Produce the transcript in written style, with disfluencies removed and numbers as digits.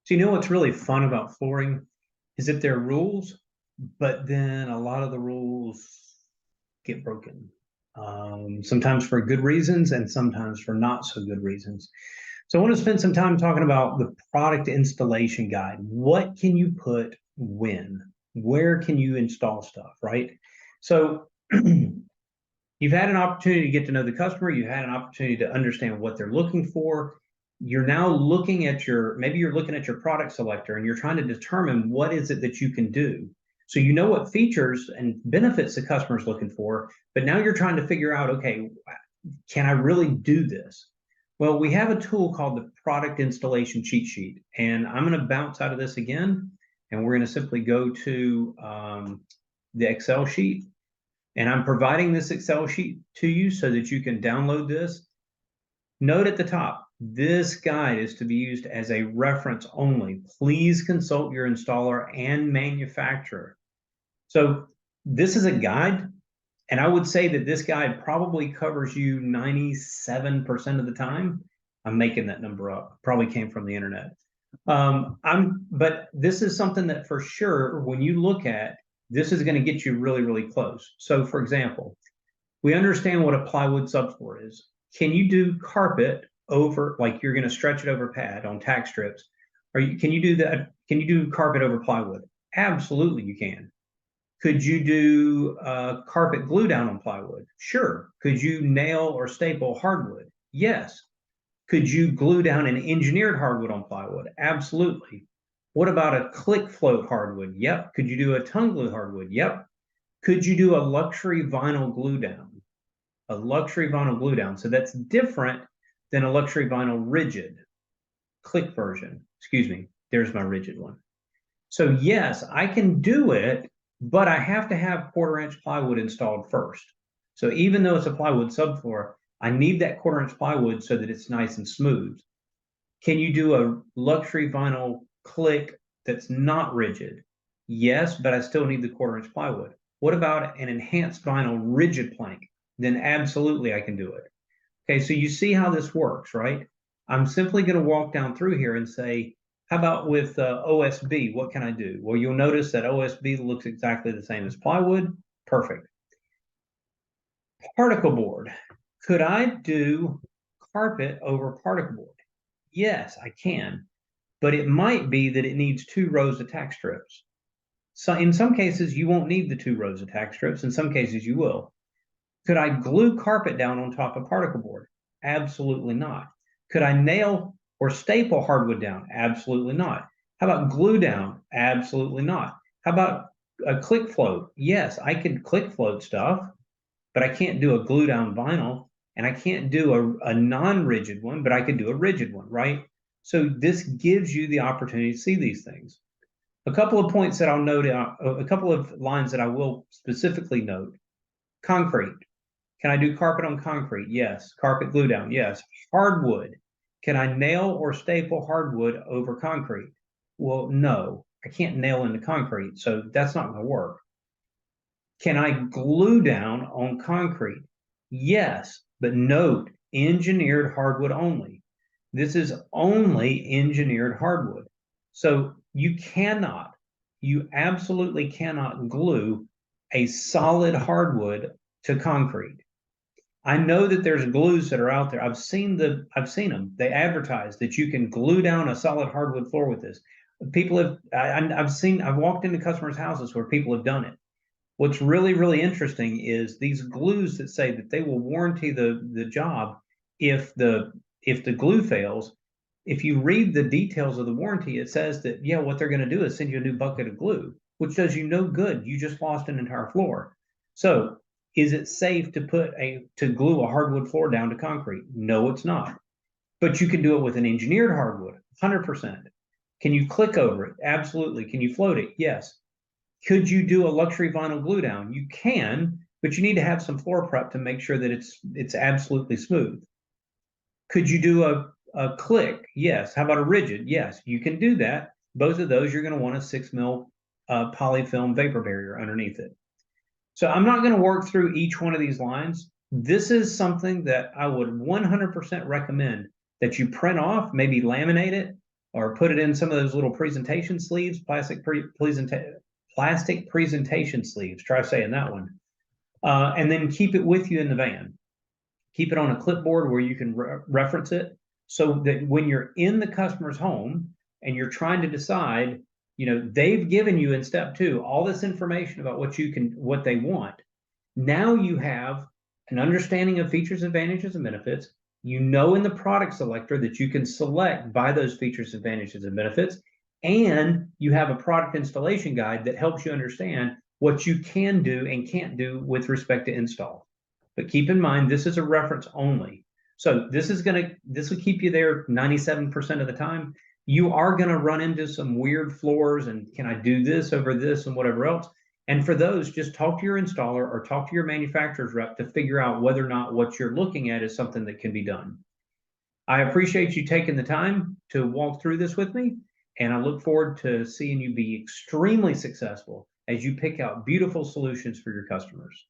So you know what's really fun about flooring is that there are rules, but then a lot of the rules get broken. Sometimes for good reasons and sometimes for not so good reasons. So I want to spend some time talking about the product installation guide. What can you put when? Where can you install stuff, right? So you've had an opportunity to get to know the customer. You've had an opportunity to understand what they're looking for. You're now looking at maybe you're looking at your product selector and you're trying to determine what is it that you can do. So you know what features and benefits the customer's looking for, but now you're trying to figure out, okay, can I really do this? Well, we have a tool called the product installation cheat sheet, and I'm going to bounce out of this again, and we're going to simply go to the Excel sheet, and I'm providing this Excel sheet to you so that you can download this. Note at the top, this guide is to be used as a reference only. Please consult your installer and manufacturer. So this is a guide, and I would say that this guide probably covers you 97% of the time. I'm making that number up. Probably came from the internet. But this is something that for sure, when you look at, this is going to get you really, really close. So for example, we understand what a plywood subfloor is. Can you do carpet over, like you're going to stretch it over pad on tack strips? Can you do that? Can you do carpet over plywood? Absolutely, you can. Could you do carpet glue down on plywood? Sure. Could you nail or staple hardwood? Yes. Could you glue down an engineered hardwood on plywood? Absolutely. What about a click float hardwood? Yep. Could you do a tongue glue hardwood? Yep. Could you do a luxury vinyl glue down? A luxury vinyl glue down. So that's different than a luxury vinyl rigid click version. Excuse me. There's my rigid one. So yes, I can do it, but I have to have 1/4-inch plywood installed first. So even though it's a plywood subfloor, I need that 1/4-inch plywood so that it's nice and smooth. Can you do a luxury vinyl click that's not rigid? Yes, but I still need the 1/4-inch plywood. What about an enhanced vinyl rigid plank? Then absolutely I can do it. Okay, so you see how this works, right? I'm simply going to walk down through here and say, how about with OSB? What can I do? Well, you'll notice that OSB looks exactly the same as plywood. Perfect. Particle board. Could I do carpet over particle board? Yes, I can, but it might be that it needs 2 rows of tack strips. So in some cases, you won't need the 2 rows of tack strips. In some cases, you will. Could I glue carpet down on top of particle board? Absolutely not. Could I nail or staple hardwood down? Absolutely not. How about glue down? Absolutely not. How about a click float? Yes, I could click float stuff, but I can't do a glue down vinyl, and I can't do a non-rigid one, but I could do a rigid one, right? So this gives you the opportunity to see these things. A couple of points that I'll note, a couple of lines that I will specifically note. Concrete. Can I do carpet on concrete? Yes. Carpet glue down? Yes. Hardwood. Can I nail or staple hardwood over concrete? Well, no, I can't nail into concrete, so that's not going to work. Can I glue down on concrete? Yes, but note, engineered hardwood only. This is only engineered hardwood. So you absolutely cannot glue a solid hardwood to concrete. I know that there's glues that are out there. I've seen them. They advertise that you can glue down a solid hardwood floor with this. I've walked into customers' houses where people have done it. What's really, really interesting is these glues that say that they will warranty the job if the glue fails. If you read the details of the warranty, it says that, yeah, what they're going to do is send you a new bucket of glue, which does you no good. You just lost an entire floor. So is it safe to glue a hardwood floor down to concrete? No, it's not. But you can do it with an engineered hardwood, 100%. Can you click over it? Absolutely. Can you float it? Yes. Could you do a luxury vinyl glue down? You can, but you need to have some floor prep to make sure that it's absolutely smooth. Could you do a click? Yes. How about a rigid? Yes, you can do that. Both of those, you're going to want a 6 mil polyfilm vapor barrier underneath it. So I'm not going to work through each one of these lines. This is something that I would 100% recommend that you print off, maybe laminate it, or put it in some of those little presentation sleeves, plastic presentation sleeves. Try saying that one. And then keep it with you in the van. Keep it on a clipboard where you can reference it, so that when you're in the customer's home and you're trying to decide, they've given you in step 2 all this information about what they want. Now you have an understanding of features, advantages, and benefits. In the product selector that you can select by those features, advantages, and benefits. And you have a product installation guide that helps you understand what you can do and can't do with respect to install. But keep in mind, this is a reference only. So this will keep you there 97% of the time. You are going to run into some weird floors and can I do this over this and whatever else. And for those, just talk to your installer or talk to your manufacturer's rep to figure out whether or not what you're looking at is something that can be done. I appreciate you taking the time to walk through this with me, and I look forward to seeing you be extremely successful as you pick out beautiful solutions for your customers.